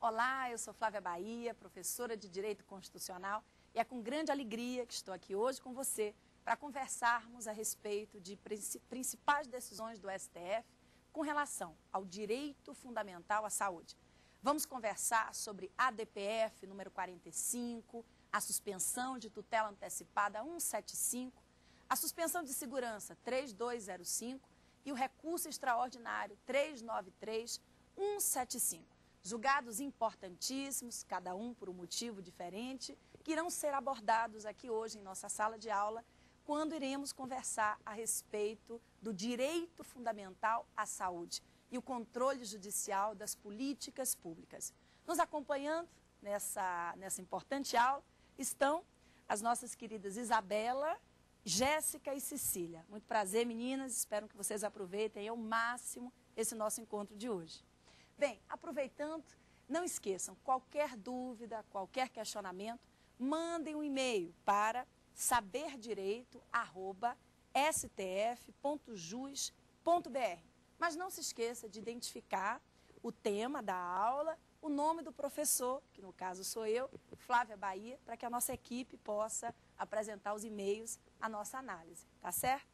Olá, eu sou Flávia Bahia, professora de Direito Constitucional, e é com grande alegria que estou aqui hoje com você para conversarmos a respeito de principais decisões do STF com relação ao direito fundamental à saúde. Vamos conversar sobre ADPF número 45, a suspensão de tutela antecipada 175, a suspensão de segurança 3205 e o recurso extraordinário 393-175. Julgados importantíssimos, cada um por um motivo diferente, que irão ser abordados aqui hoje em nossa sala de aula, quando iremos conversar a respeito do direito fundamental à saúde e o controle judicial das políticas públicas. Nos acompanhando nessa importante aula estão as nossas queridas Isabela, Jéssica e Cecília. Muito prazer, meninas. Espero que vocês aproveitem ao máximo esse nosso encontro de hoje. Bem, aproveitando, não esqueçam, qualquer dúvida, qualquer questionamento, mandem um e-mail para saberdireito@stf.jus.br. Mas não se esqueça de identificar o tema da aula, o nome do professor, que no caso sou eu, Flávia Bahia, para que a nossa equipe possa apresentar os e-mails à nossa análise, tá certo?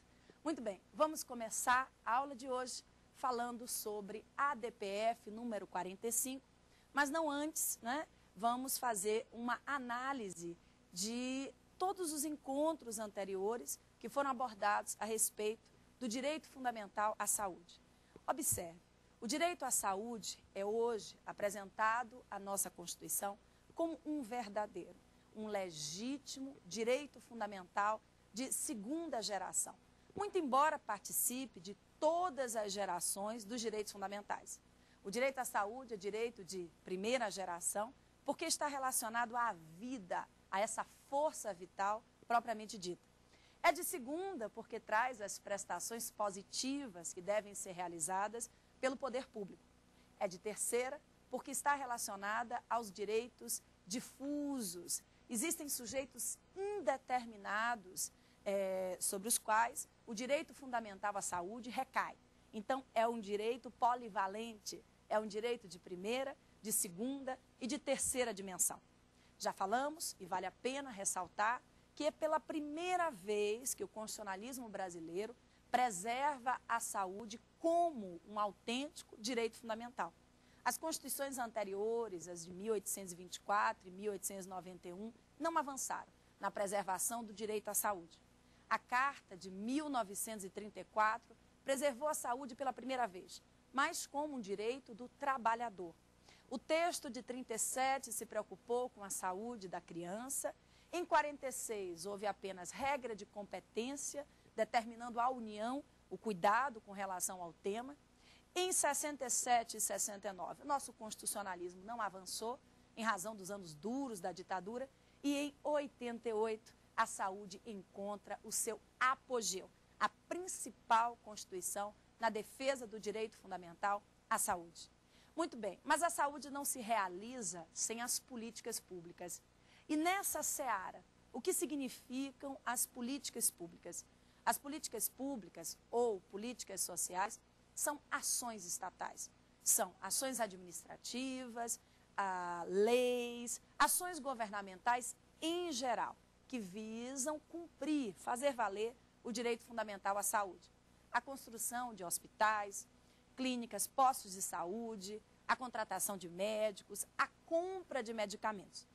Muito bem, vamos começar a aula de hoje falando sobre ADPF número 45, mas não antes, né? Vamos fazer uma análise de todos os encontros anteriores que foram abordados a respeito do direito fundamental à saúde. Observe, o direito à saúde é hoje apresentado à nossa Constituição como um verdadeiro, um legítimo direito fundamental de segunda geração, muito embora participe de todas as gerações dos direitos fundamentais. O direito à saúde é direito de primeira geração, porque está relacionado à vida, a essa força vital propriamente dita. É de segunda, porque traz as prestações positivas que devem ser realizadas pelo poder público. É de terceira, porque está relacionada aos direitos difusos. Existem sujeitos indeterminados sobre os quais o direito fundamental à saúde recai. Então, é um direito polivalente, é um direito de primeira, de segunda e de terceira dimensão. Já falamos, e vale a pena ressaltar, que é pela primeira vez que o constitucionalismo brasileiro preserva a saúde como um autêntico direito fundamental. As constituições anteriores, as de 1824 e 1891, não avançaram na preservação do direito à saúde. A Carta de 1934 preservou a saúde pela primeira vez, mas como um direito do trabalhador. O texto de 37 se preocupou com a saúde da criança. Em 46 houve apenas regra de competência, determinando à União o cuidado com relação ao tema. Em 67 e 69, nosso constitucionalismo não avançou, em razão dos anos duros da ditadura, e em 88, a saúde encontra o seu apogeu, a principal Constituição na defesa do direito fundamental à saúde. Muito bem, mas a saúde não se realiza sem as políticas públicas. E nessa seara, o que significam as políticas públicas? As políticas públicas ou políticas sociais são ações estatais, são ações administrativas, leis, ações governamentais em geral, que visam cumprir, fazer valer o direito fundamental à saúde. A construção de hospitais, clínicas, postos de saúde, a contratação de médicos, a compra de medicamentos.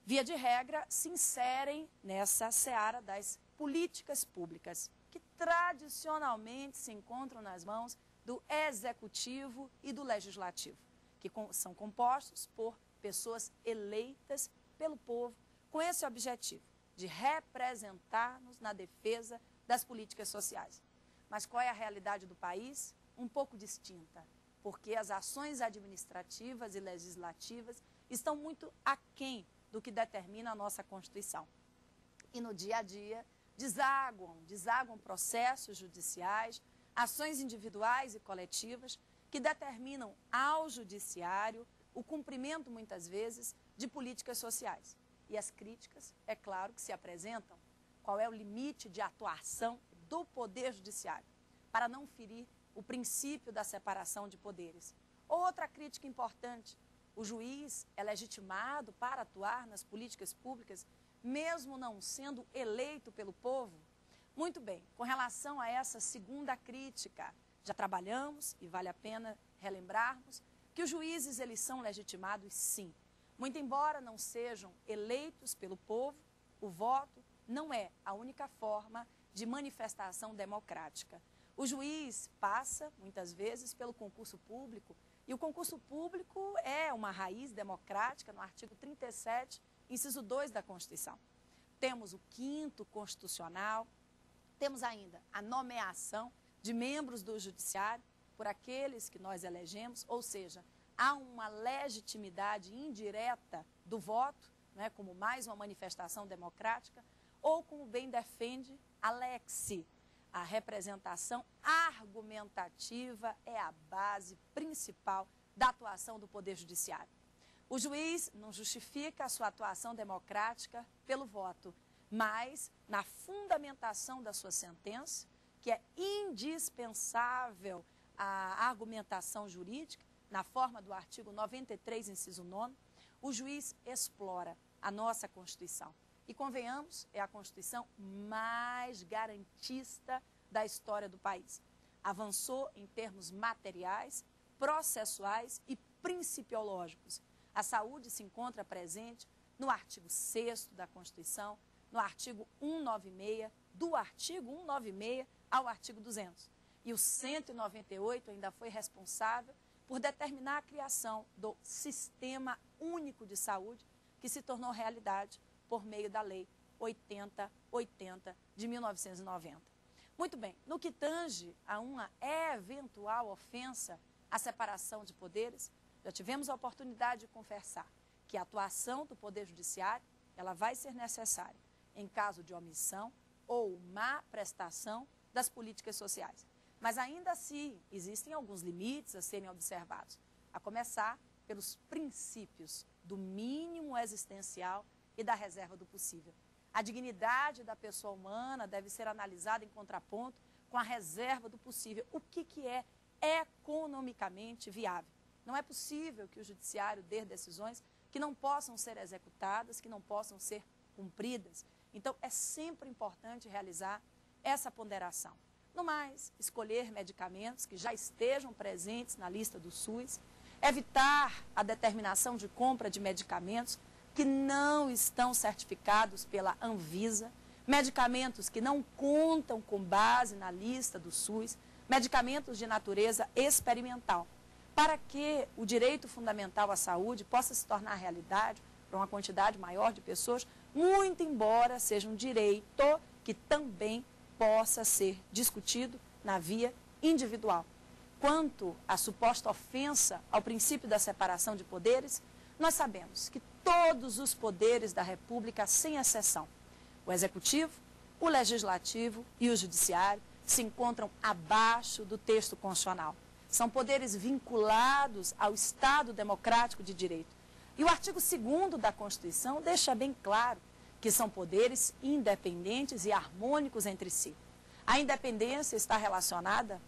Via de regra, se inserem nessa seara das políticas públicas, que tradicionalmente se encontram nas mãos do Executivo e do Legislativo, que são compostos por pessoas eleitas pelo povo com esse objetivo de representar-nos na defesa das políticas sociais. Mas qual é a realidade do país? Um pouco distinta, porque as ações administrativas e legislativas estão muito aquém do que determina a nossa Constituição. E no dia a dia desaguam processos judiciais, ações individuais e coletivas que determinam ao judiciário o cumprimento, muitas vezes, de políticas sociais. E as críticas, é claro, que se apresentam, qual é o limite de atuação do Poder Judiciário, para não ferir o princípio da separação de poderes. Outra crítica importante, o juiz é legitimado para atuar nas políticas públicas, mesmo não sendo eleito pelo povo? Muito bem, com relação a essa segunda crítica, já trabalhamos, e vale a pena relembrarmos, que os juízes eles são legitimados sim. Muito embora não sejam eleitos pelo povo, o voto não é a única forma de manifestação democrática. O juiz passa, muitas vezes, pelo concurso público, e o concurso público é uma raiz democrática no artigo 37, inciso 2 da Constituição. Temos o 5º constitucional, temos ainda a nomeação de membros do judiciário por aqueles que nós elegemos, ou seja, há uma legitimidade indireta do voto, né, como mais uma manifestação democrática, ou como bem defende Alex, a representação argumentativa é a base principal da atuação do Poder Judiciário. O juiz não justifica a sua atuação democrática pelo voto, mas na fundamentação da sua sentença, que é indispensável a argumentação jurídica, na forma do artigo 93, inciso 9, o juiz explora a nossa Constituição. E convenhamos, é a Constituição mais garantista da história do país. Avançou em termos materiais, processuais e principiológicos. A saúde se encontra presente no artigo 6º da Constituição, no artigo 196, do artigo 196 ao artigo 200. E o 198 ainda foi responsável por determinar a criação do Sistema Único de Saúde, que se tornou realidade por meio da Lei 8080 de 1990. Muito bem, no que tange a uma eventual ofensa à separação de poderes, já tivemos a oportunidade de conversar que a atuação do Poder Judiciário ela vai ser necessária em caso de omissão ou má prestação das políticas sociais. Mas ainda assim, existem alguns limites a serem observados, a começar pelos princípios do mínimo existencial e da reserva do possível. A dignidade da pessoa humana deve ser analisada em contraponto com a reserva do possível. O que é economicamente viável? Não é possível que o judiciário dê decisões que não possam ser executadas, que não possam ser cumpridas. Então, é sempre importante realizar essa ponderação. No mais, escolher medicamentos que já estejam presentes na lista do SUS, evitar a determinação de compra de medicamentos que não estão certificados pela Anvisa, medicamentos que não contam com base na lista do SUS, medicamentos de natureza experimental, para que o direito fundamental à saúde possa se tornar realidade para uma quantidade maior de pessoas, muito embora seja um direito que também possa ser discutido na via individual. Quanto à suposta ofensa ao princípio da separação de poderes, nós sabemos que todos os poderes da República, sem exceção, o Executivo, o Legislativo e o Judiciário, se encontram abaixo do texto constitucional. São poderes vinculados ao Estado democrático de direito. E o artigo 2º da Constituição deixa bem claro que são poderes independentes e harmônicos entre si. A independência está relacionada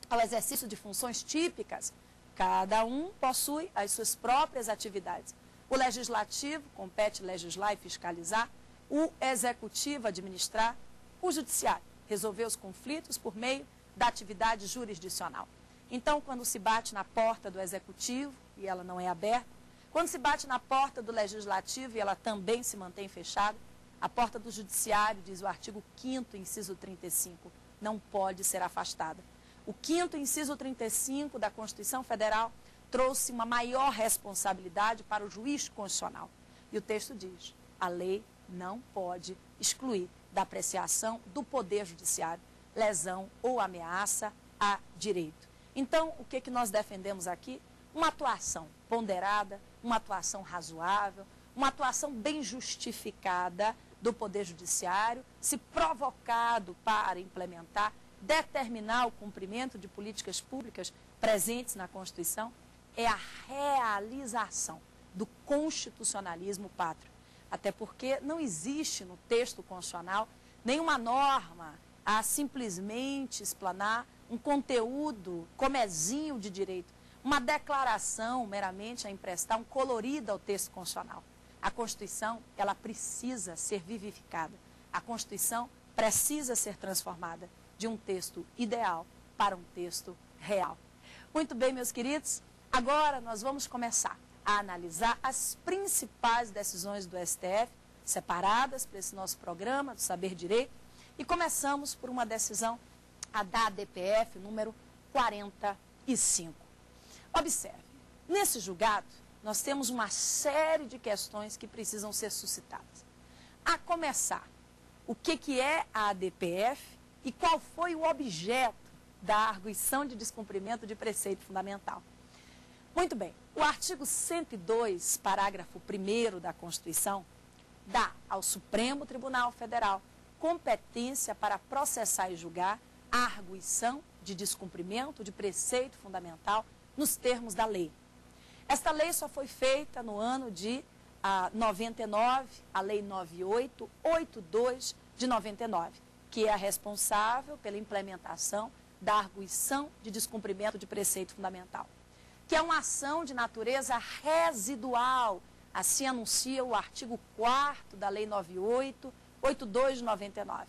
ao exercício de funções típicas. Cada um possui as suas próprias atividades. O Legislativo compete legislar e fiscalizar, o Executivo administrar, o Judiciário resolver os conflitos por meio da atividade jurisdicional. Então, quando se bate na porta do Executivo, e ela não é aberta, quando se bate na porta do Legislativo, e ela também se mantém fechada, a porta do Judiciário, diz o artigo 5º, inciso 35, não pode ser afastada. O 5º, inciso 35 da Constituição Federal trouxe uma maior responsabilidade para o juiz constitucional. E o texto diz, a lei não pode excluir da apreciação do Poder Judiciário lesão ou ameaça a direito. Então, o que nós defendemos aqui? Uma atuação ponderada, uma atuação razoável, uma atuação bem justificada do Poder Judiciário, se provocado para implementar, determinar o cumprimento de políticas públicas presentes na Constituição, é a realização do constitucionalismo pátrio. Até porque não existe no texto constitucional nenhuma norma a simplesmente explanar um conteúdo comezinho de direito. uma declaração meramente a emprestar um colorido ao texto constitucional. A Constituição, ela precisa ser vivificada. A Constituição precisa ser transformada de um texto ideal para um texto real. Muito bem, meus queridos, agora nós vamos começar a analisar as principais decisões do STF, separadas para esse nosso programa do Saber Direito, e começamos por uma decisão, a da ADPF, número 45. Observe, nesse julgado, nós temos uma série de questões que precisam ser suscitadas. A começar, o que é a ADPF e qual foi o objeto da arguição de descumprimento de preceito fundamental. Muito bem, o artigo 102, parágrafo 1º da Constituição, dá ao Supremo Tribunal Federal competência para processar e julgar a arguição de descumprimento de preceito fundamental nos termos da lei. Esta lei só foi feita no ano de 99, a Lei 9882 de 99, que é a responsável pela implementação da arguição de descumprimento de preceito fundamental, que é uma ação de natureza residual, assim anuncia o artigo 4º da Lei 9882 de 99.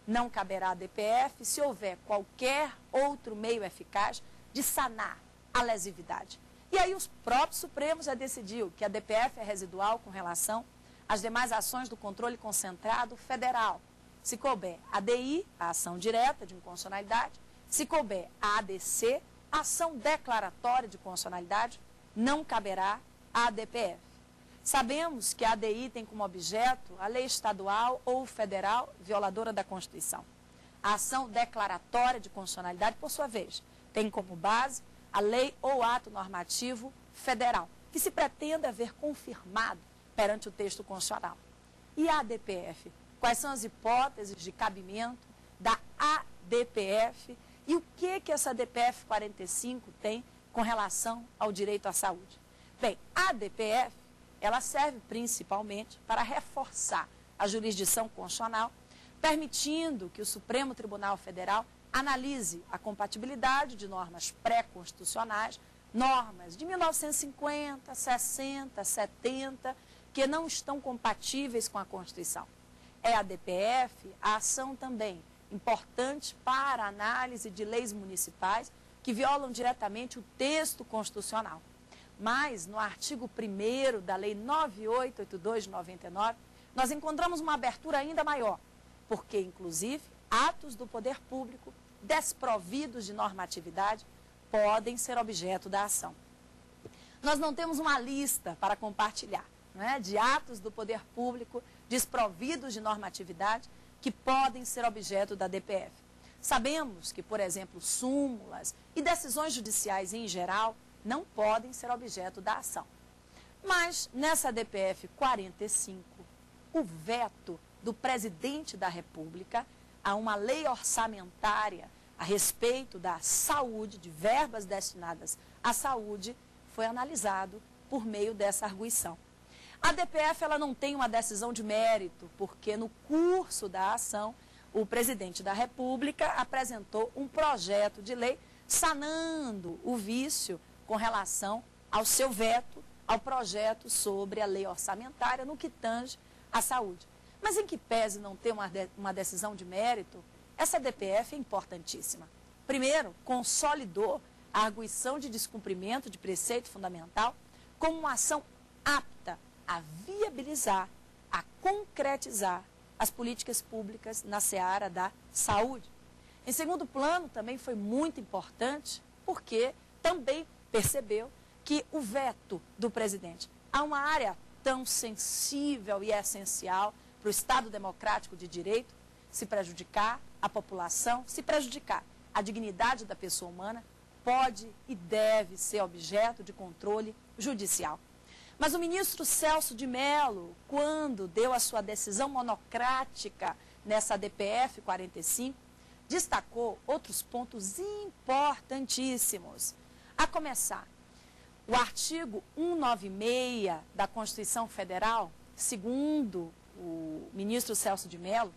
Não caberá à ADPF se houver qualquer outro meio eficaz de sanar a lesividade. E aí os próprios Supremos já decidiu que a ADPF é residual com relação às demais ações do controle concentrado federal. Se couber a ADI, a ação direta de inconstitucionalidade, se couber a ADC, a ação declaratória de constitucionalidade, não caberá à ADPF. Sabemos que a ADI tem como objeto a lei estadual ou federal violadora da Constituição. A ação declaratória de constitucionalidade, por sua vez, tem como base a lei ou ato normativo federal, que se pretenda ver confirmado perante o texto constitucional. E a ADPF? Quais são as hipóteses de cabimento da ADPF e o que essa ADPF 45 tem com relação ao direito à saúde? Bem, a ADPF, ela serve principalmente para reforçar a jurisdição constitucional, permitindo que o Supremo Tribunal Federal analise a compatibilidade de normas pré-constitucionais, normas de 1950, 60, 70, que não estão compatíveis com a Constituição. É a ADPF a ação também importante para a análise de leis municipais que violam diretamente o texto constitucional. Mas, no artigo 1º da Lei 9882 de 99, nós encontramos uma abertura ainda maior, porque, inclusive, atos do poder público desprovidos de normatividade podem ser objeto da ação. Nós não temos uma lista para compartilhar, de atos do poder público desprovidos de normatividade que podem ser objeto da ADPF. Sabemos que, por exemplo, súmulas e decisões judiciais em geral não podem ser objeto da ação. Mas, nessa ADPF 45, o veto do presidente da República a uma lei orçamentária a respeito da saúde, de verbas destinadas à saúde, foi analisado por meio dessa arguição. A ADPF ela não tem uma decisão de mérito, porque no curso da ação, o presidente da República apresentou um projeto de lei sanando o vício com relação ao seu veto ao projeto sobre a lei orçamentária no que tange à saúde. Mas em que pese não ter uma decisão de mérito, essa ADPF é importantíssima. Primeiro, consolidou a arguição de descumprimento de preceito fundamental como uma ação apta a viabilizar, a concretizar as políticas públicas na seara da saúde. Em segundo plano, também foi muito importante, porque também percebeu que o veto do presidente a uma área tão sensível e essencial para o Estado democrático de direito, se prejudicar a população, se prejudicar a dignidade da pessoa humana, pode e deve ser objeto de controle judicial. Mas o ministro Celso de Mello, quando deu a sua decisão monocrática nessa ADPF 45, destacou outros pontos importantíssimos. A começar, o artigo 196 da Constituição Federal, segundo o ministro Celso de Mello,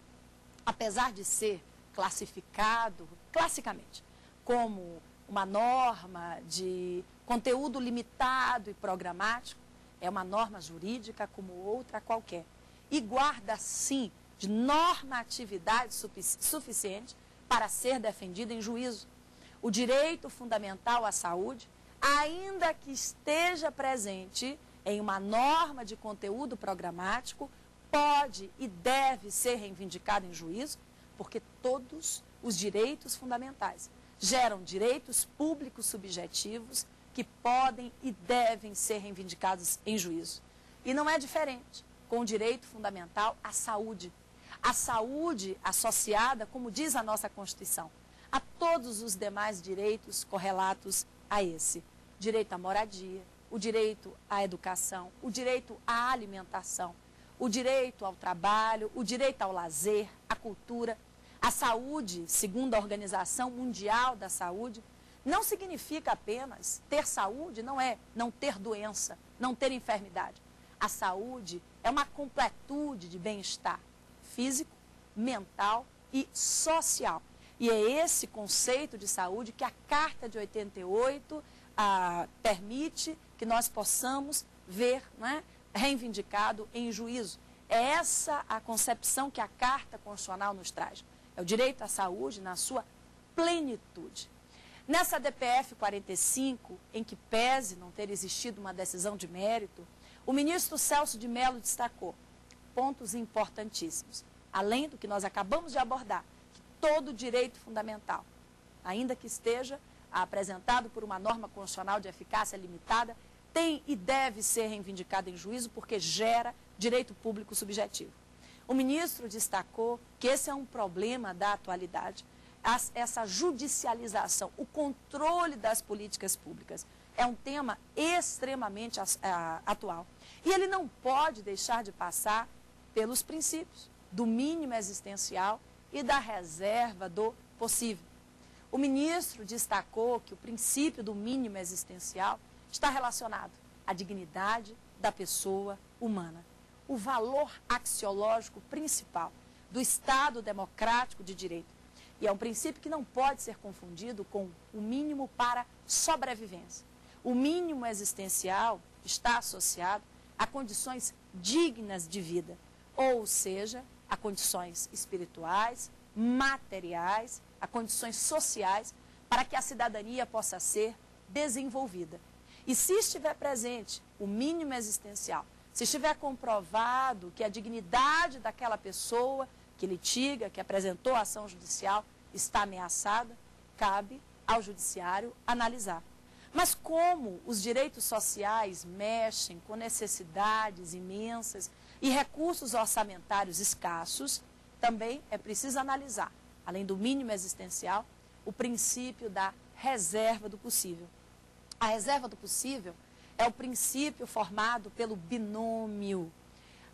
apesar de ser classificado classicamente como uma norma de conteúdo limitado e programático, é uma norma jurídica como outra qualquer. E guarda, sim, de normatividade suficiente para ser defendida em juízo. O direito fundamental à saúde, ainda que esteja presente em uma norma de conteúdo programático, pode e deve ser reivindicado em juízo, porque todos os direitos fundamentais geram direitos públicos subjetivos que podem e devem ser reivindicados em juízo. E não é diferente com o direito fundamental à saúde. A saúde associada, como diz a nossa Constituição, a todos os demais direitos correlatos a esse. Direito à moradia, o direito à educação, o direito à alimentação, o direito ao trabalho, o direito ao lazer, à cultura. A saúde, segundo a Organização Mundial da Saúde, não significa apenas ter saúde, não é não ter doença, não ter enfermidade. A saúde é uma completude de bem-estar físico, mental e social. E é esse conceito de saúde que a Carta de 88 permite que nós possamos ver, né, reivindicado em juízo. É essa a concepção que a Carta Constitucional nos traz. É o direito à saúde na sua plenitude. Nessa DPF 45, em que pese não ter existido uma decisão de mérito, o ministro Celso de Mello destacou pontos importantíssimos. Além do que nós acabamos de abordar, que todo direito fundamental, ainda que esteja apresentado por uma norma constitucional de eficácia limitada, tem e deve ser reivindicado em juízo porque gera direito público subjetivo. O ministro destacou que esse é um problema da atualidade, essa judicialização, o controle das políticas públicas. É um tema extremamente atual. E ele não pode deixar de passar pelos princípios do mínimo existencial e da reserva do possível. O ministro destacou que o princípio do mínimo existencial está relacionado à dignidade da pessoa humana. O valor axiológico principal do Estado democrático de direito. E é um princípio que não pode ser confundido com o mínimo para sobrevivência. O mínimo existencial está associado a condições dignas de vida, ou seja, a condições espirituais, materiais, a condições sociais, para que a cidadania possa ser desenvolvida. E se estiver presente o mínimo existencial, se estiver comprovado que a dignidade daquela pessoa que litiga, que apresentou a ação judicial, está ameaçada, cabe ao judiciário analisar. Mas como os direitos sociais mexem com necessidades imensas e recursos orçamentários escassos, também é preciso analisar, além do mínimo existencial, o princípio da reserva do possível. A reserva do possível é o princípio formado pelo binômio,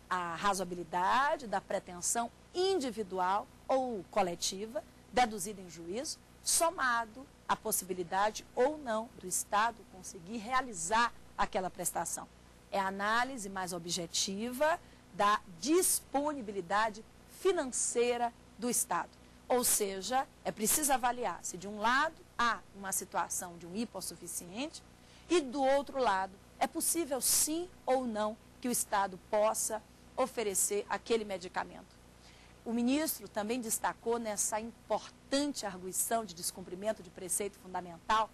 a razoabilidade da pretensão individual ou coletiva, deduzida em juízo, somado à possibilidade ou não do Estado conseguir realizar aquela prestação. É a análise mais objetiva da disponibilidade financeira do Estado. Ou seja, é preciso avaliar se de um lado há uma situação de um hipossuficiente e do outro lado é possível sim ou não que o Estado possa oferecer aquele medicamento. O ministro também destacou nessa importante arguição de descumprimento de preceito fundamental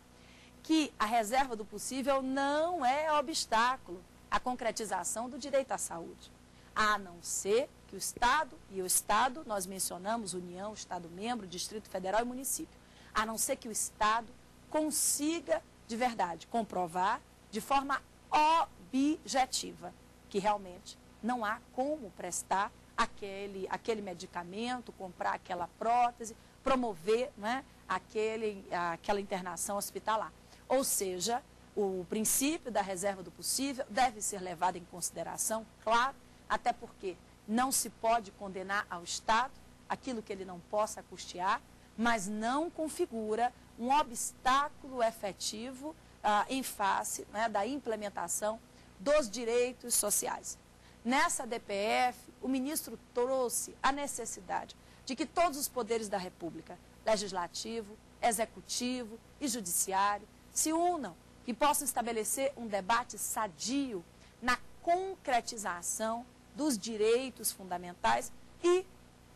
que a reserva do possível não é obstáculo à concretização do direito à saúde, a não ser que o Estado, e o Estado nós mencionamos União, Estado-membro, Distrito Federal e município, a não ser que o Estado consiga de verdade comprovar de forma objetiva que realmente não há como prestar aquele medicamento, comprar aquela prótese, promover, né, aquela internação hospitalar. Ou seja, o princípio da reserva do possível deve ser levado em consideração, claro, até porque não se pode condenar ao Estado aquilo que ele não possa custear, mas não configura um obstáculo efetivo em face, né, da implementação dos direitos sociais. Nessa DPF, o ministro trouxe a necessidade de que todos os poderes da República, Legislativo, executivo e judiciário se unam e possam estabelecer um debate sadio na concretização dos direitos fundamentais e,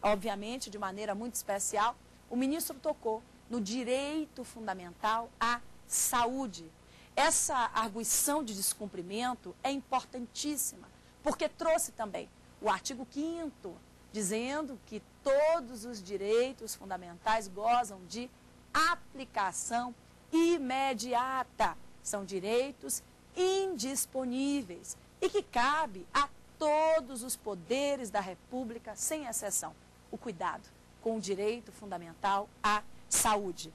obviamente, de maneira muito especial, o ministro tocou no direito fundamental à saúde. Essa arguição de descumprimento é importantíssima, porque trouxe também o artigo 5º, dizendo que todos os direitos fundamentais gozam de aplicação imediata. São direitos indisponíveis e que cabe a todos os poderes da República, sem exceção, o cuidado com o direito fundamental à saúde.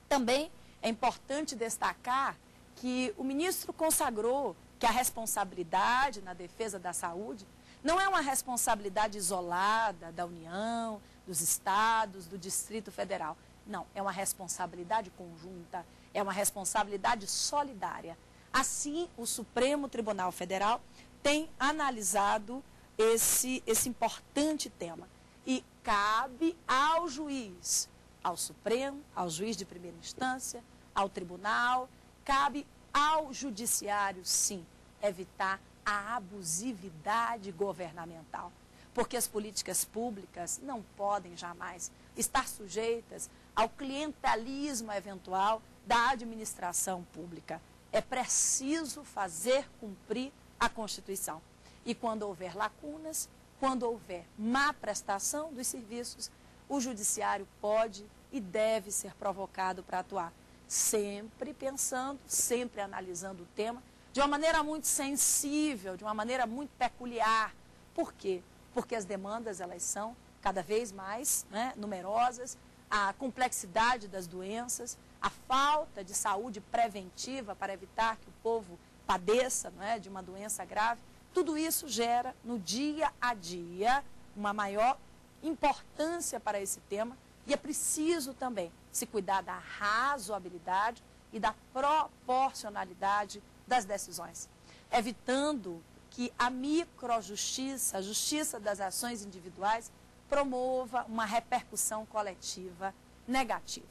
Também é importante destacar que o ministro consagrou que a responsabilidade na defesa da saúde não é uma responsabilidade isolada da União, dos estados, do Distrito Federal. Não, é uma responsabilidade conjunta, é uma responsabilidade solidária. Assim, o Supremo Tribunal Federal tem analisado esse importante tema. E cabe ao juiz, ao Supremo, ao juiz de primeira instância, ao tribunal, cabe ao judiciário, sim, evitar a abusividade governamental. Porque as políticas públicas não podem jamais estar sujeitas ao clientelismo eventual da administração pública. É preciso fazer cumprir a Constituição. E quando houver lacunas, quando houver má prestação dos serviços, o judiciário pode e deve ser provocado para atuar. Sempre pensando, sempre analisando o tema de uma maneira muito sensível, de uma maneira muito peculiar. Por quê? Porque as demandas, elas são cada vez mais numerosas, a complexidade das doenças, a falta de saúde preventiva para evitar que o povo padeça de uma doença grave, tudo isso gera no dia a dia uma maior importância para esse tema e é preciso também se cuidar da razoabilidade e da proporcionalidade das decisões, evitando que a microjustiça, a justiça das ações individuais, promova uma repercussão coletiva negativa.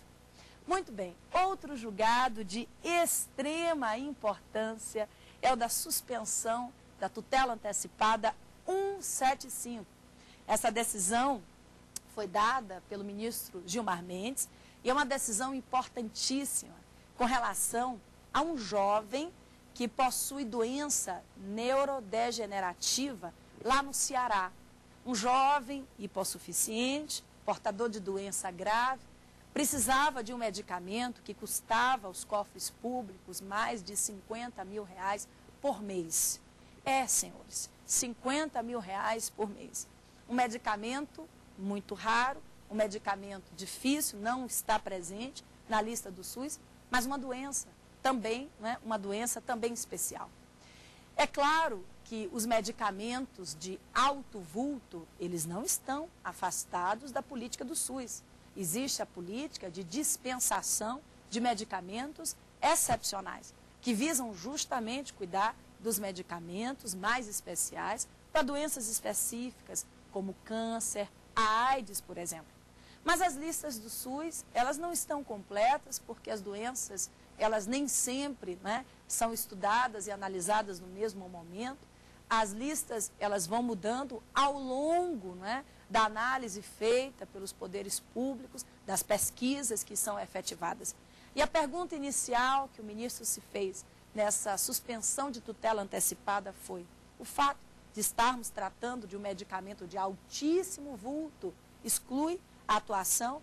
Muito bem, outro julgado de extrema importância é o da suspensão da tutela antecipada 175. Essa decisão foi dada pelo ministro Gilmar Mendes e é uma decisão importantíssima com relação a um jovem que possui doença neurodegenerativa lá no Ceará. Um jovem hipossuficiente, portador de doença grave, precisava de um medicamento que custava aos cofres públicos mais de R$50 mil por mês. Senhores, R$50 mil por mês. Um medicamento muito raro, um medicamento difícil, não está presente na lista do SUS, mas uma doença também, uma doença também especial. É claro que os medicamentos de alto vulto, eles não estão afastados da política do SUS. Existe a política de dispensação de medicamentos excepcionais, que visam justamente cuidar dos medicamentos mais especiais para doenças específicas, como câncer, a AIDS, por exemplo. Mas as listas do SUS, elas não estão completas, porque as doenças, elas nem sempre são estudadas e analisadas no mesmo momento. As listas, elas vão mudando ao longo da análise feita pelos poderes públicos, das pesquisas que são efetivadas. E a pergunta inicial que o ministro se fez nessa suspensão de tutela antecipada foi: o fato de estarmos tratando de um medicamento de altíssimo vulto exclui a atuação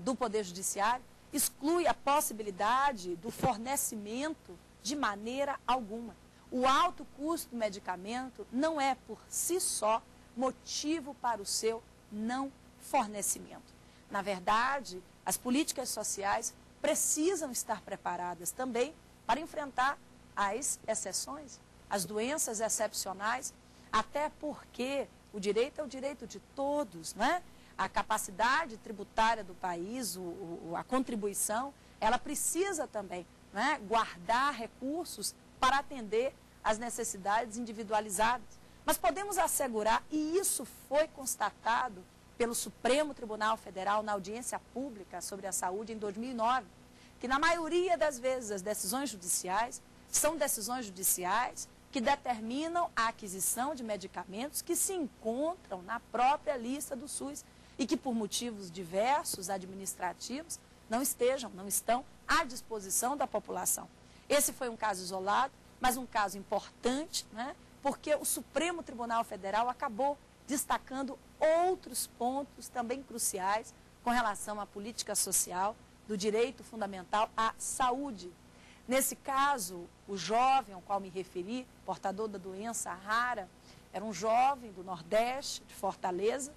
do Poder Judiciário, exclui a possibilidade do fornecimento de maneira alguma. O alto custo do medicamento não é, por si só, motivo para o seu não fornecimento. Na verdade, as políticas sociais precisam estar preparadas também para enfrentar as exceções, as doenças excepcionais, até porque o direito é o direito de todos, A capacidade tributária do país, a contribuição, ela precisa também guardar recursos para atender às necessidades individualizadas. Mas podemos assegurar, e isso foi constatado pelo Supremo Tribunal Federal na audiência pública sobre a saúde em 2009, que na maioria das vezes as decisões judiciais são decisões judiciais que determinam a aquisição de medicamentos que se encontram na própria lista do SUS e que por motivos diversos administrativos não estão à disposição da população. Esse foi um caso isolado, mas um caso importante, né? Porque o Supremo Tribunal Federal acabou destacando outros pontos também cruciais com relação à política social do direito fundamental à saúde. Nesse caso, o jovem ao qual me referi, portador da doença rara, era um jovem do Nordeste, de Fortaleza,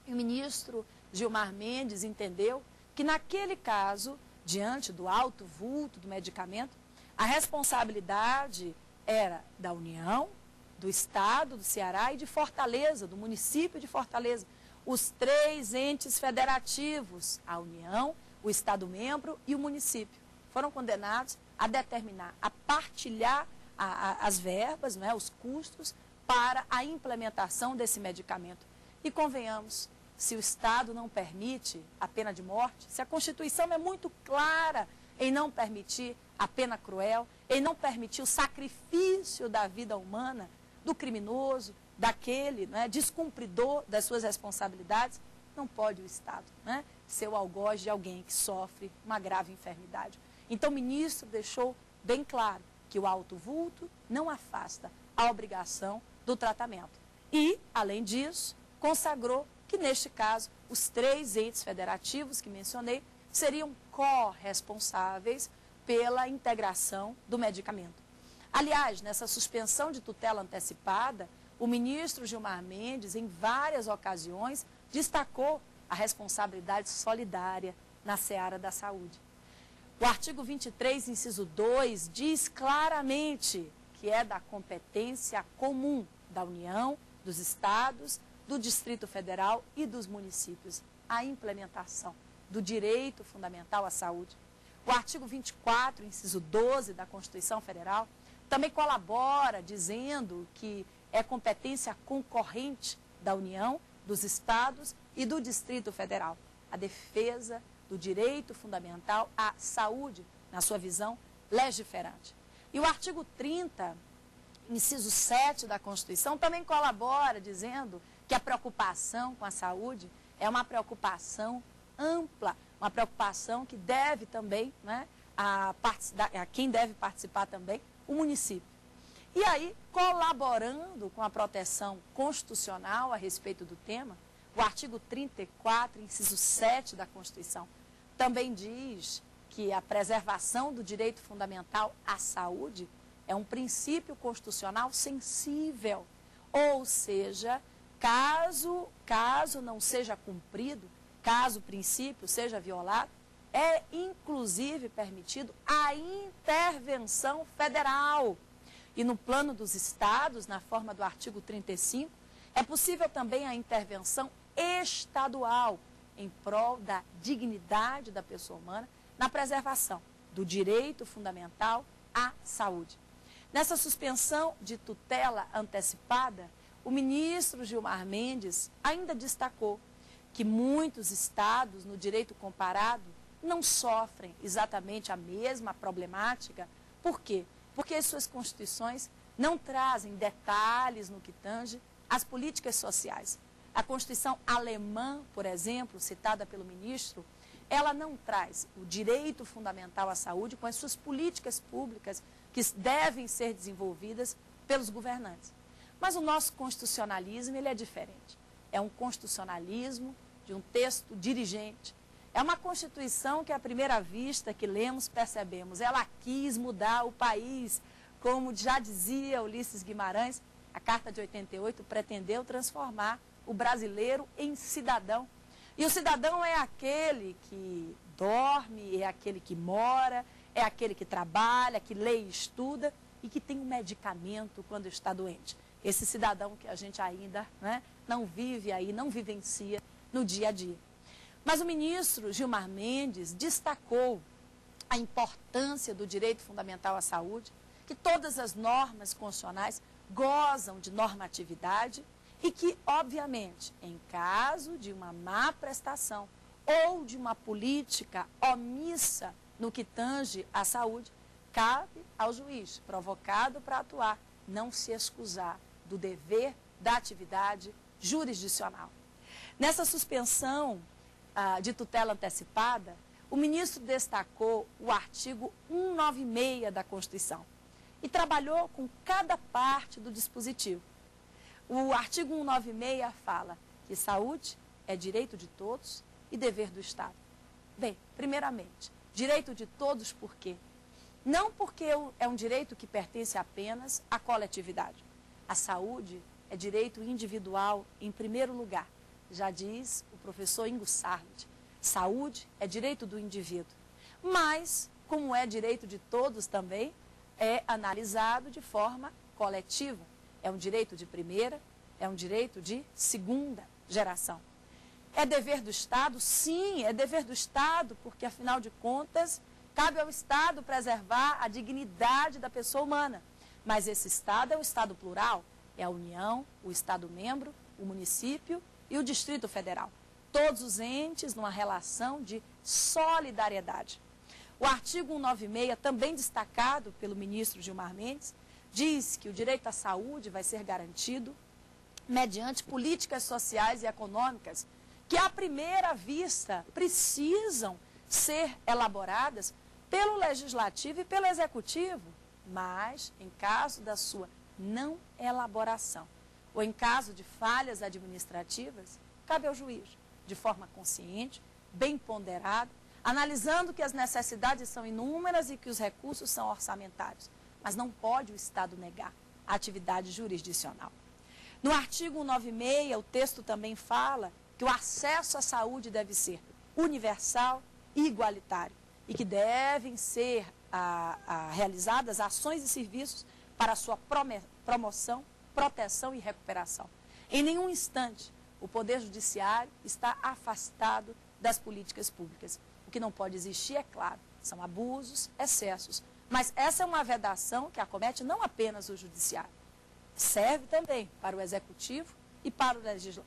e o ministro Gilmar Mendes entendeu que naquele caso, diante do alto vulto do medicamento, a responsabilidade era da União, do Estado do Ceará e de Fortaleza, do município de Fortaleza. Os três entes federativos, a União, o Estado-membro e o município, foram condenados a determinar, a partilhar as verbas, né, os custos para a implementação desse medicamento. E convenhamos, se o Estado não permite a pena de morte, se a Constituição é muito clara em não permitir a pena cruel, em não permitir o sacrifício da vida humana, do criminoso, daquele, né, descumpridor das suas responsabilidades, não pode o Estado, né, ser o algoz de alguém que sofre uma grave enfermidade. Então o ministro deixou bem claro que o alto vulto não afasta a obrigação do tratamento. E, além disso, consagrou que, neste caso, os três entes federativos que mencionei seriam corresponsáveis pela integração do medicamento. Aliás, nessa suspensão de tutela antecipada, o ministro Gilmar Mendes, em várias ocasiões, destacou a responsabilidade solidária na seara da saúde. O artigo 23, inciso 2, diz claramente que é da competência comum da União, dos Estados, do Distrito Federal e dos municípios a implementação do direito fundamental à saúde. O artigo 24, inciso 12 da Constituição Federal, também colabora dizendo que é competência concorrente da União, dos Estados e do Distrito Federal a defesa do direito fundamental à saúde, na sua visão legiferante. E o artigo 30, inciso 7 da Constituição, também colabora dizendo que a preocupação com a saúde é uma preocupação ampla, uma preocupação que deve também, né, a quem deve participar também, o município. E aí, colaborando com a proteção constitucional a respeito do tema, o artigo 34, inciso 7 da Constituição, também diz que a preservação do direito fundamental à saúde é um princípio constitucional sensível, ou seja, caso não seja cumprido, caso o princípio seja violado, é inclusive permitido a intervenção federal. E no plano dos estados, na forma do artigo 35, é possível também a intervenção estadual em prol da dignidade da pessoa humana na preservação do direito fundamental à saúde. Nessa suspensão de tutela antecipada, o ministro Gilmar Mendes ainda destacou que muitos estados, no direito comparado, não sofrem exatamente a mesma problemática. Por quê? Porque as suas constituições não trazem detalhes no que tange às políticas sociais. A Constituição alemã, por exemplo, citada pelo ministro, ela não traz o direito fundamental à saúde com as suas políticas públicas que devem ser desenvolvidas pelos governantes. Mas o nosso constitucionalismo, ele é diferente. É um constitucionalismo de um texto dirigente. É uma Constituição que, à primeira vista que lemos, percebemos, ela quis mudar o país. Como já dizia Ulisses Guimarães, a Carta de 88 pretendeu transformar o brasileiro em cidadão. E o cidadão é aquele que dorme, é aquele que mora, é aquele que trabalha, que lê e estuda e que tem um medicamento quando está doente. Esse cidadão que a gente ainda, né, não vive aí, não vivencia no dia a dia. Mas o ministro Gilmar Mendes destacou a importância do direito fundamental à saúde, que todas as normas constitucionais gozam de normatividade e que, obviamente, em caso de uma má prestação ou de uma política omissa no que tange à saúde, cabe ao juiz, provocado para atuar, não se excusar do dever da atividade jurisdicional. Nessa suspensão de tutela antecipada, o ministro destacou o artigo 196 da Constituição e trabalhou com cada parte do dispositivo. O artigo 196 fala que saúde é direito de todos e dever do Estado. Bem, primeiramente, direito de todos por quê? Não porque é um direito que pertence apenas à coletividade. A saúde é direito individual em primeiro lugar. Já diz o professor Ingo Sarlet, saúde é direito do indivíduo. Mas, como é direito de todos também, é analisado de forma coletiva. É um direito de primeira, é um direito de segunda geração. É dever do Estado? Sim, é dever do Estado, porque, afinal de contas, cabe ao Estado preservar a dignidade da pessoa humana. Mas esse Estado é um Estado plural, é a União, o Estado-membro, o município e o Distrito Federal. Todos os entes numa relação de solidariedade. O artigo 196, também destacado pelo ministro Gilmar Mendes, diz que o direito à saúde vai ser garantido mediante políticas sociais e econômicas que, à primeira vista, precisam ser elaboradas pelo Legislativo e pelo Executivo, mas, em caso da sua não elaboração ou em caso de falhas administrativas, cabe ao juiz, de forma consciente, bem ponderada, analisando que as necessidades são inúmeras e que os recursos são orçamentários. Mas não pode o Estado negar a atividade jurisdicional. No artigo 196, o texto também fala que o acesso à saúde deve ser universal e igualitário e que devem ser realizadas ações e serviços para a sua promoção, proteção e recuperação. Em nenhum instante, o Poder Judiciário está afastado das políticas públicas. O que não pode existir, é claro, são abusos, excessos. Mas essa é uma vedação que acomete não apenas o Judiciário. Serve também para o Executivo e para o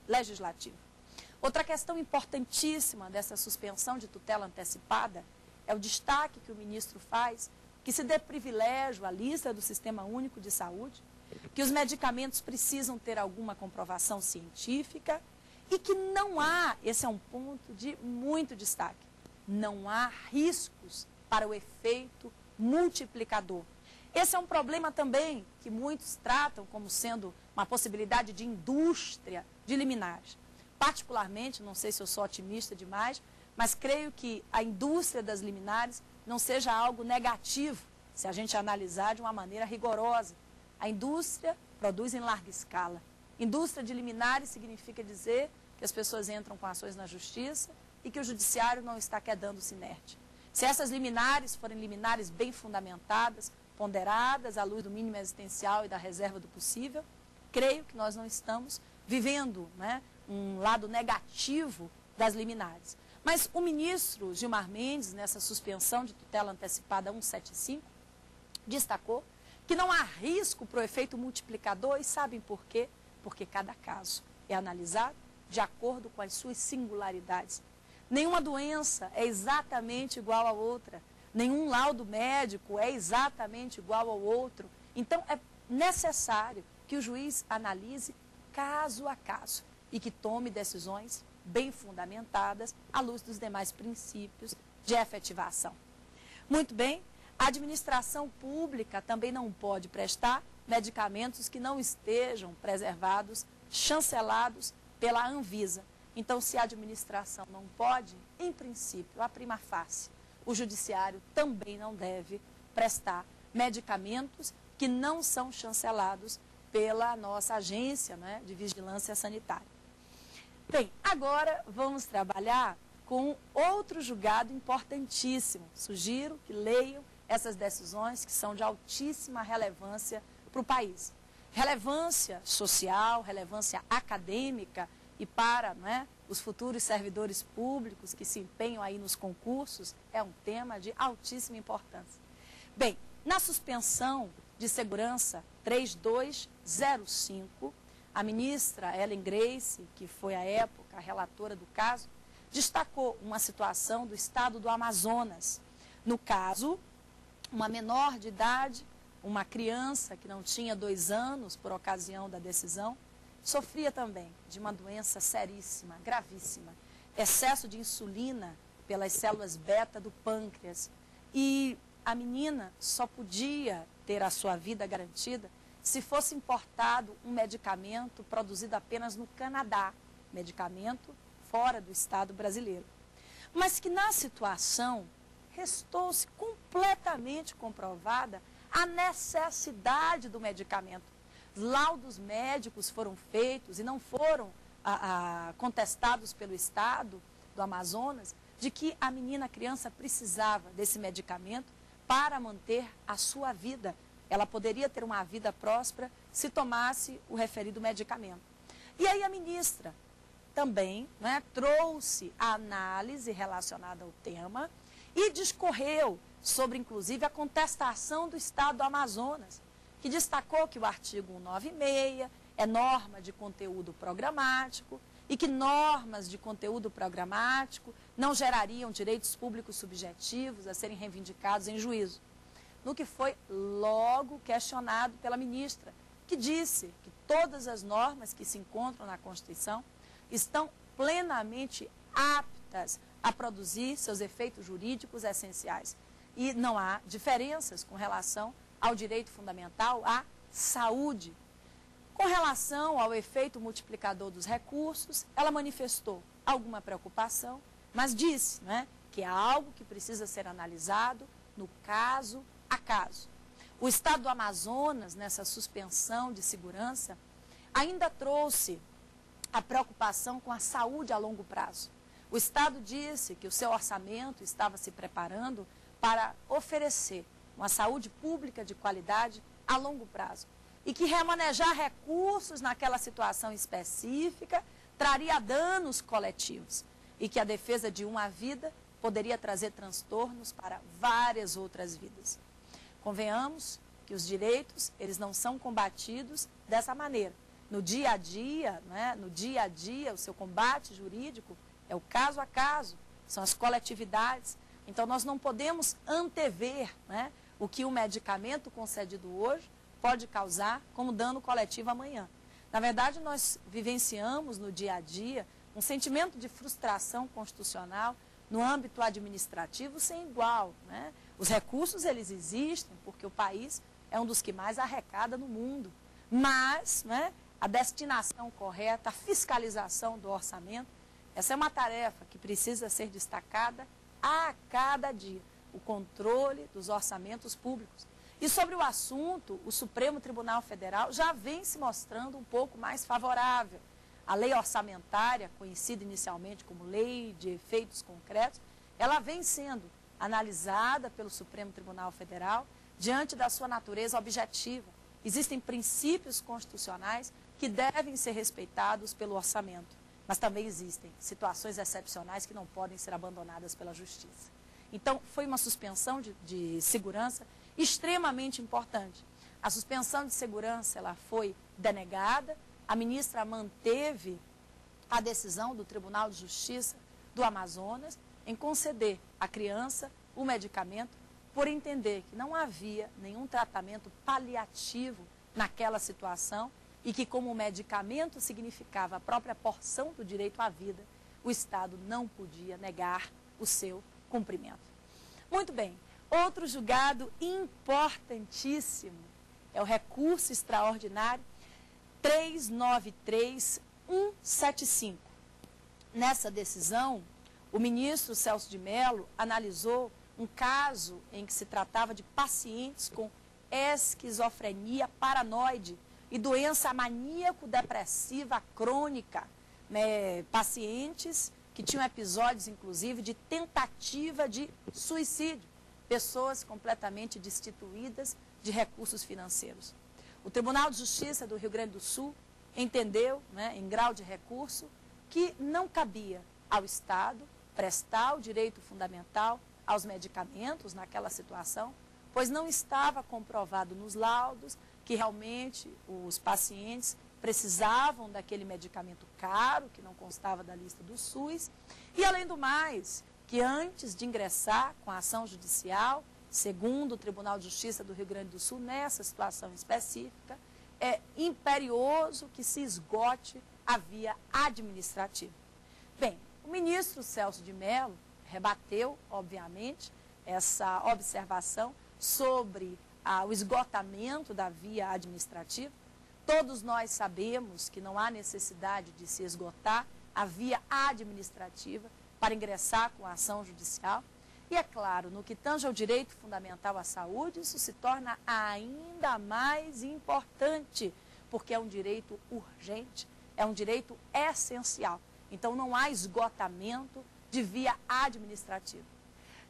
Legislativo. Outra questão importantíssima dessa suspensão de tutela antecipada é o destaque que o ministro faz, que se dê privilégio à lista do Sistema Único de Saúde, que os medicamentos precisam ter alguma comprovação científica e que não há, esse é um ponto de muito destaque, não há riscos para o efeito multiplicador. Esse é um problema também que muitos tratam como sendo uma possibilidade de indústria de liminares. Particularmente, não sei se eu sou otimista demais, mas creio que a indústria das liminares não seja algo negativo, se a gente analisar de uma maneira rigorosa. A indústria produz em larga escala. Indústria de liminares significa dizer que as pessoas entram com ações na justiça e que o judiciário não está quedando-se inerte. Se essas liminares forem liminares bem fundamentadas, ponderadas à luz do mínimo existencial e da reserva do possível, creio que nós não estamos vivendo, né, um lado negativo das liminares. Mas o ministro Gilmar Mendes, nessa suspensão de tutela antecipada 175, destacou que não há risco para o efeito multiplicador, e sabem por quê? Porque cada caso é analisado de acordo com as suas singularidades. Nenhuma doença é exatamente igual à outra, nenhum laudo médico é exatamente igual ao outro. Então, é necessário que o juiz analise caso a caso e que tome decisões bem fundamentadas à luz dos demais princípios de efetivação. Muito bem, a administração pública também não pode prestar medicamentos que não estejam preservados, chancelados pela Anvisa. Então, se a administração não pode, em princípio, a prima facie, o judiciário também não deve prestar medicamentos que não são chancelados pela nossa agência, né, de vigilância sanitária. Bem, agora vamos trabalhar com outro julgado importantíssimo. Sugiro que leiam essas decisões que são de altíssima relevância para o país. Relevância social, relevância acadêmica e para, né, os futuros servidores públicos que se empenham aí nos concursos, é um tema de altíssima importância. Bem, na suspensão de segurança 3205, A ministra Ellen Grace, que foi à época a relatora do caso, destacou uma situação do estado do Amazonas. No caso, uma menor de idade, uma criança que não tinha 2 anos por ocasião da decisão, sofria também de uma doença seríssima, gravíssima, excesso de insulina pelas células beta do pâncreas. E a menina só podia ter a sua vida garantida se fosse importado um medicamento produzido apenas no Canadá, medicamento fora do estado brasileiro. Mas que na situação restou-se completamente comprovada a necessidade do medicamento. Laudos médicos foram feitos e não foram contestados pelo estado do Amazonas de que a menina, a criança, precisava desse medicamento para manter a sua vida. Ela poderia ter uma vida próspera se tomasse o referido medicamento. E aí a ministra também, né, trouxe a análise relacionada ao tema e discorreu sobre, inclusive, a contestação do estado do Amazonas, que destacou que o artigo 196 é norma de conteúdo programático e que normas de conteúdo programático não gerariam direitos públicos subjetivos a serem reivindicados em juízo. No que foi logo questionado pela ministra, que disse que todas as normas que se encontram na Constituição estão plenamente aptas a produzir seus efeitos jurídicos essenciais. E não há diferenças com relação ao direito fundamental à saúde. Com relação ao efeito multiplicador dos recursos, ela manifestou alguma preocupação, mas disse, né, que é algo que precisa ser analisado no caso a caso. O estado do Amazonas, nessa suspensão de segurança, ainda trouxe a preocupação com a saúde a longo prazo. O estado disse que o seu orçamento estava se preparando para oferecer uma saúde pública de qualidade a longo prazo e que remanejar recursos naquela situação específica traria danos coletivos e que a defesa de uma vida poderia trazer transtornos para várias outras vidas. Convenhamos que os direitos, eles não são combatidos dessa maneira. No dia a dia, né, o seu combate jurídico é o caso a caso, são as coletividades. Então, nós não podemos antever, né, o que o medicamento concedido hoje pode causar como dano coletivo amanhã. Na verdade, nós vivenciamos no dia a dia um sentimento de frustração constitucional no âmbito administrativo sem igual, né? Os recursos, eles existem porque o país é um dos que mais arrecada no mundo. Mas, né, a destinação correta, a fiscalização do orçamento, essa é uma tarefa que precisa ser destacada a cada dia. O controle dos orçamentos públicos. E sobre o assunto, o Supremo Tribunal Federal já vem se mostrando um pouco mais favorável. A lei orçamentária, conhecida inicialmente como Lei de Efeitos Concretos, ela vem sendo analisada pelo Supremo Tribunal Federal diante da sua natureza objetiva. Existem princípios constitucionais que devem ser respeitados pelo orçamento, mas também existem situações excepcionais que não podem ser abandonadas pela Justiça. Então, foi uma suspensão de segurança extremamente importante. A suspensão de segurança ela foi denegada, a ministra manteve a decisão do Tribunal de Justiça do Amazonas em conceder à criança o medicamento por entender que não havia nenhum tratamento paliativo naquela situação e que, como o medicamento significava a própria porção do direito à vida, o Estado não podia negar o seu cumprimento. Muito bem, outro julgado importantíssimo é o recurso extraordinário 393175. Nessa decisão, o ministro Celso de Mello analisou um caso em que se tratava de pacientes com esquizofrenia paranoide e doença maníaco-depressiva crônica, né, pacientes que tinham episódios, inclusive, de tentativa de suicídio, pessoas completamente destituídas de recursos financeiros. O Tribunal de Justiça do Rio Grande do Sul entendeu, né, em grau de recurso, que não cabia ao Estado prestar o direito fundamental aos medicamentos naquela situação, pois não estava comprovado nos laudos que realmente os pacientes precisavam daquele medicamento caro, que não constava da lista do SUS, e além do mais, que antes de ingressar com a ação judicial, segundo o Tribunal de Justiça do Rio Grande do Sul, nessa situação específica, é imperioso que se esgote a via administrativa. Bem, o ministro Celso de Mello rebateu, obviamente, essa observação sobre o esgotamento da via administrativa. Todos nós sabemos que não há necessidade de se esgotar a via administrativa para ingressar com a ação judicial. E, é claro, no que tange ao direito fundamental à saúde, isso se torna ainda mais importante, porque é um direito urgente, é um direito essencial. Então, não há esgotamento de via administrativa.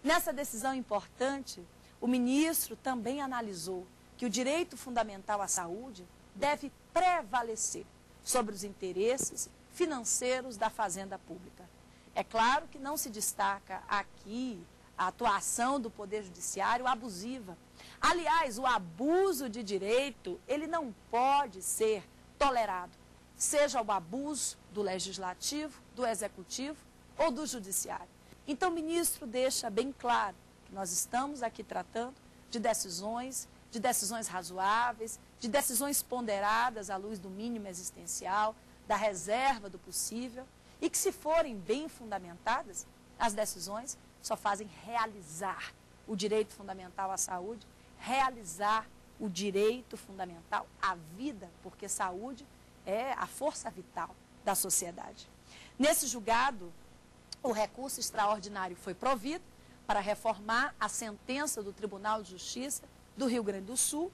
Nessa decisão importante, o ministro também analisou que o direito fundamental à saúde deve prevalecer sobre os interesses financeiros da fazenda pública. É claro que não se destaca aqui a atuação do Poder Judiciário abusiva. Aliás, o abuso de direito, ele não pode ser tolerado, seja o abuso do Legislativo, do Executivo ou do Judiciário. Então, o ministro deixa bem claro que nós estamos aqui tratando de decisões razoáveis, de decisões ponderadas à luz do mínimo existencial, da reserva do possível, e que, se forem bem fundamentadas, as decisões só fazem realizar o direito fundamental à saúde, realizar o direito fundamental à vida, porque saúde é a força vital da sociedade. Nesse julgado, o recurso extraordinário foi provido para reformar a sentença do Tribunal de Justiça do Rio Grande do Sul,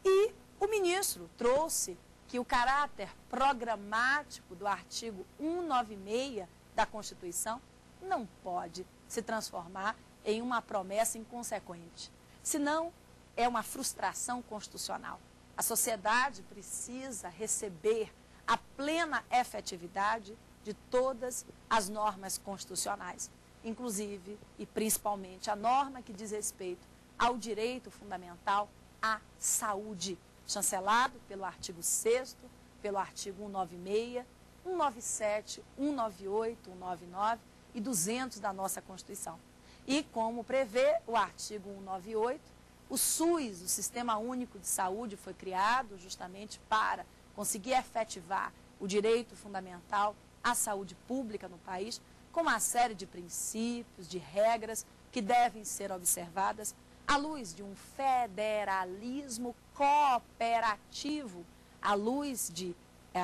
e o ministro trouxe que o caráter programático do artigo 196 da Constituição não pode se transformar em uma promessa inconsequente, senão é uma frustração constitucional. A sociedade precisa receber a plena efetividade de todas as normas constitucionais, inclusive e principalmente a norma que diz respeito ao direito fundamental à saúde, chancelado pelo artigo 6º, pelo artigo 196, 197, 198, 199 e 200 da nossa Constituição. E, como prevê o artigo 198, o SUS, o Sistema Único de Saúde, foi criado justamente para conseguir efetivar o direito fundamental à saúde pública no país, com uma série de princípios, de regras que devem ser observadas à luz de um federalismo cooperativo, à luz de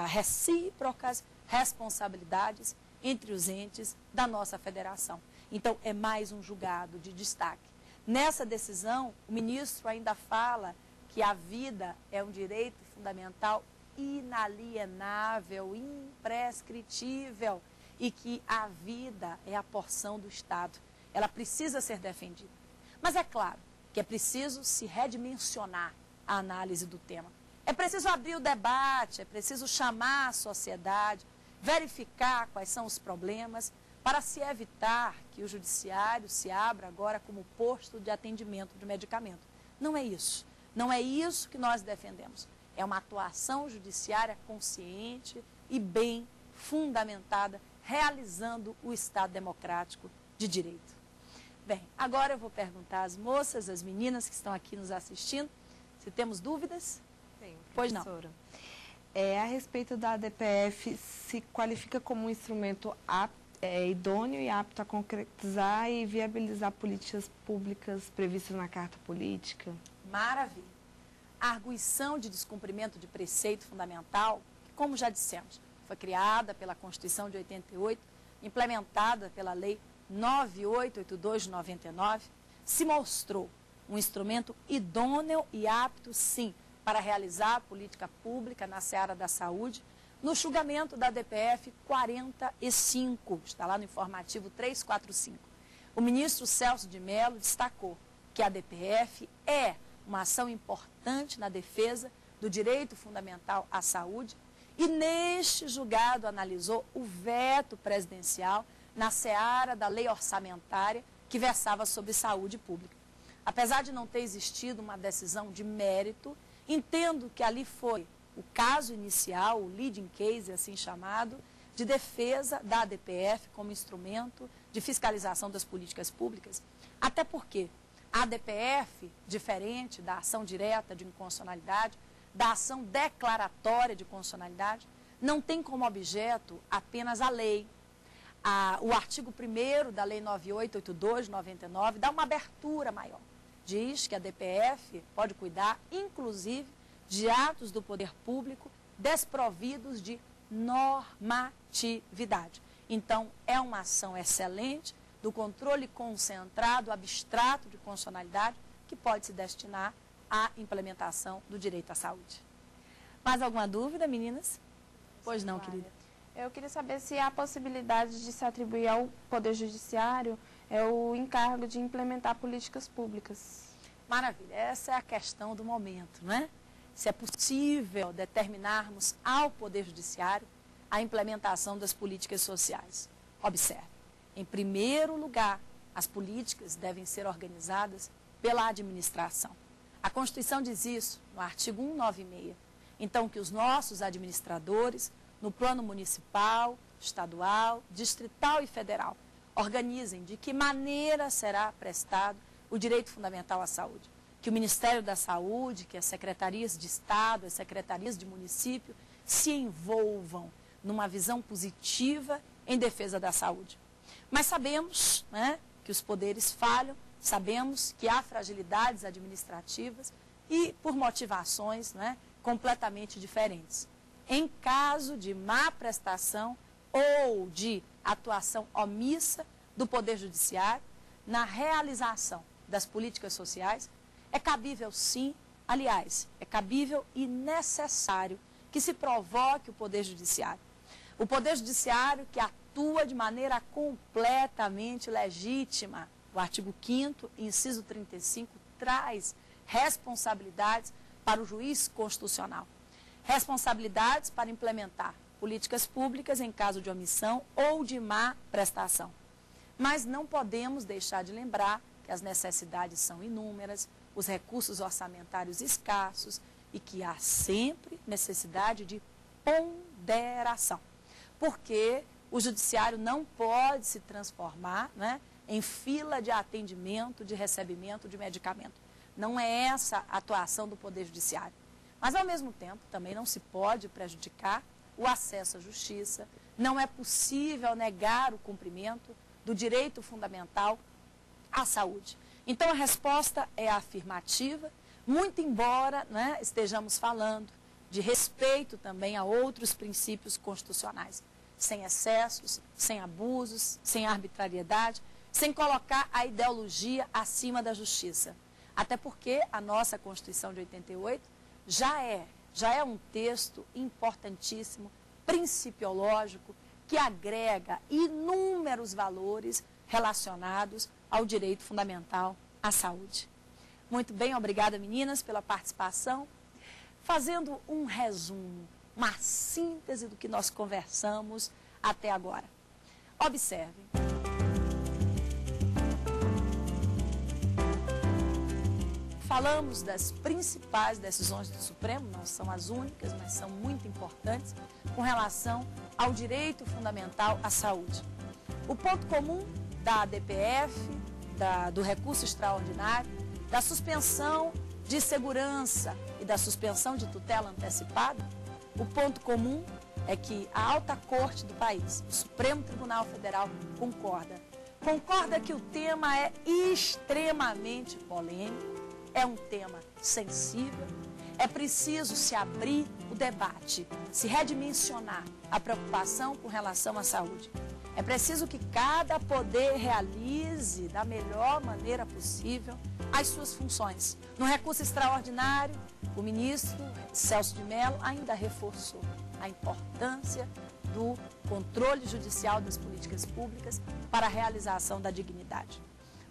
recíprocas responsabilidades entre os entes da nossa federação. Então, é mais um julgado de destaque. Nessa decisão, o ministro ainda fala que a vida é um direito fundamental inalienável, imprescritível, e que a vida é a porção do Estado. Ela precisa ser defendida. Mas é claro que é preciso se redimensionar a análise do tema. É preciso abrir o debate, é preciso chamar a sociedade, verificar quais são os problemas, para se evitar que o judiciário se abra agora como posto de atendimento de medicamento. Não é isso. Não é isso que nós defendemos. É uma atuação judiciária consciente e bem fundamentada, realizando o Estado democrático de direito. Bem, agora eu vou perguntar às moças, às meninas que estão aqui nos assistindo, se temos dúvidas? Tenho, professora. Pois não. A respeito da ADPF, se qualifica como um instrumento idôneo e apto a concretizar e viabilizar políticas públicas previstas na Carta Política? Maravilha. A arguição de descumprimento de preceito fundamental, que, como já dissemos, foi criada pela Constituição de 88, implementada pela Lei 9882 de 99, se mostrou um instrumento idôneo e apto, sim, para realizar a política pública na seara da saúde, no julgamento da DPF 45, está lá no informativo 345. O ministro Celso de Mello destacou que a DPF é uma ação importante na defesa do direito fundamental à saúde e, neste julgado, analisou o veto presidencial na seara da lei orçamentária que versava sobre saúde pública. Apesar de não ter existido uma decisão de mérito, entendo que ali foi o caso inicial, o leading case, assim chamado, de defesa da ADPF como instrumento de fiscalização das políticas públicas, até porque a ADPF, diferente da ação direta de inconstitucionalidade, da ação declaratória de constitucionalidade, não tem como objeto apenas a lei. O artigo 1º da Lei 9882 de 99 dá uma abertura maior. Diz que a ADPF pode cuidar, inclusive, de atos do poder público desprovidos de normatividade. Então, é uma ação excelente do controle concentrado, abstrato de constitucionalidade, que pode se destinar à implementação do direito à saúde. Mais alguma dúvida, meninas? Pois não, querida. Eu queria saber se há a possibilidade de se atribuir ao Poder Judiciário o encargo de implementar políticas públicas. Maravilha, essa é a questão do momento, não é? Se é possível determinarmos ao Poder Judiciário a implementação das políticas sociais. Observe, em primeiro lugar, as políticas devem ser organizadas pela administração. A Constituição diz isso no artigo 196. Então, que os nossos administradores, no plano municipal, estadual, distrital e federal, organizem de que maneira será prestado o direito fundamental à saúde. Que o Ministério da Saúde, que as secretarias de Estado, as secretarias de município se envolvam numa visão positiva em defesa da saúde. Mas sabemos, né, que os poderes falham, sabemos que há fragilidades administrativas e por motivações, né, completamente diferentes. Em caso de má prestação ou de atuação omissa do Poder Judiciário na realização das políticas sociais, é cabível sim, aliás, é cabível e necessário que se provoque o Poder Judiciário. O Poder Judiciário que atua de maneira completamente legítima. O artigo 5º, inciso 35, traz responsabilidades para o juiz constitucional. Responsabilidades para implementar políticas públicas em caso de omissão ou de má prestação. Mas não podemos deixar de lembrar que as necessidades são inúmeras, os recursos orçamentários escassos e que há sempre necessidade de ponderação. Porque o judiciário não pode se transformar, né, em fila de atendimento, de recebimento de medicamento. Não é essa a atuação do Poder Judiciário. Mas, ao mesmo tempo, também não se pode prejudicar o acesso à justiça, não é possível negar o cumprimento do direito fundamental à saúde. Então, a resposta é afirmativa, muito embora, né, estejamos falando de respeito também a outros princípios constitucionais, sem excessos, sem abusos, sem arbitrariedade, sem colocar a ideologia acima da justiça. Até porque a nossa Constituição de 88 já é um texto importantíssimo, principiológico, que agrega inúmeros valores relacionados ao direito fundamental à saúde. Muito bem, obrigada meninas pela participação. Fazendo um resumo, uma síntese do que nós conversamos até agora. Observem. Falamos das principais decisões do Supremo, não são as únicas, mas são muito importantes, com relação ao direito fundamental à saúde. O ponto comum da ADPF, do recurso extraordinário, da suspensão de segurança e da suspensão de tutela antecipada, o ponto comum é que a alta corte do país, o Supremo Tribunal Federal, concorda que o tema é extremamente polêmico, é um tema sensível, é preciso se abrir o debate, se redimensionar a preocupação com relação à saúde. É preciso que cada poder realize da melhor maneira possível as suas funções. No recurso extraordinário, o ministro Celso de Mello ainda reforçou a importância do controle judicial das políticas públicas para a realização da dignidade.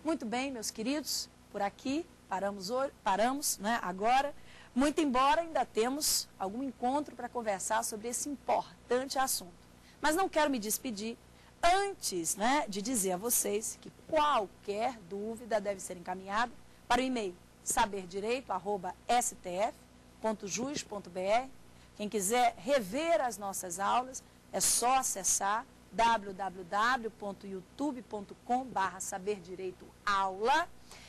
Muito bem, meus queridos, por aqui paramos, né, agora, muito embora ainda temos algum encontro para conversar sobre esse importante assunto. Mas não quero me despedir antes, né, de dizer a vocês que qualquer dúvida deve ser encaminhada para o e-mail saberdireito@stf.jus.br, Quem quiser rever as nossas aulas, é só acessar www.youtube.com/saberdireitoaula.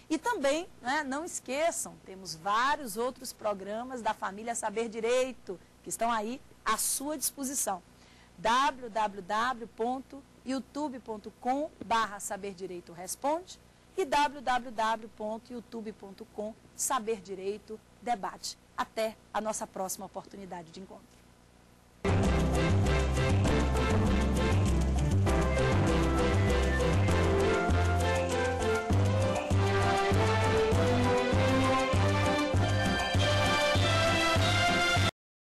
E também, né, não esqueçam, temos vários outros programas da família Saber Direito, que estão aí à sua disposição. www.youtube.com/saberdireitoresponde e www.youtube.com/saberdireitodebate. Até a nossa próxima oportunidade de encontro.